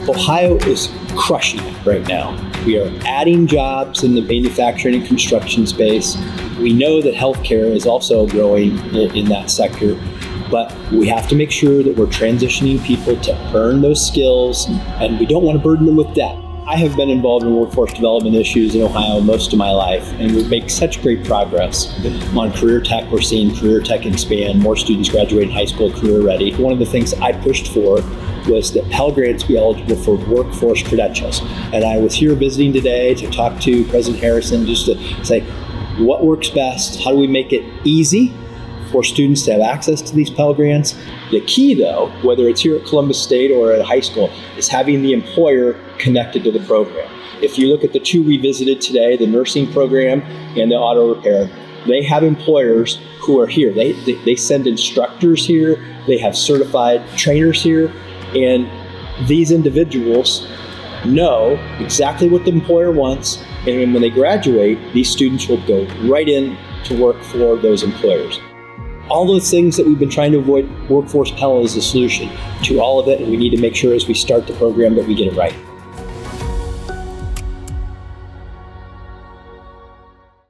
Ohio is crushing it right now. We are adding jobs in the manufacturing and construction space. We know that healthcare is also growing in that sector, but we have to make sure that we're transitioning people to earn those skills, and we don't want to burden them with debt. I have been involved in workforce development issues in Ohio most of my life, and we make such great progress. On career tech, we're seeing career tech expand, more students graduating high school career ready. One of the things I pushed for was that Pell Grants be eligible for workforce credentials. And I was here visiting today to talk to President Harrison just to say, what works best? How do we make it easy for students to have access to these Pell Grants? The key, though, whether it's here at Columbus State or at a high school, is having the employer connected to the program. If you look at the two we visited today, the nursing program and the auto repair, they have employers who are here. They send instructors here. They have certified trainers here. And these individuals know exactly what the employer wants. And when they graduate, these students will go right in to work for those employers. All those things that we've been trying to avoid, Workforce Pell is the solution to all of it, and we need to make sure as we start the program that we get it right.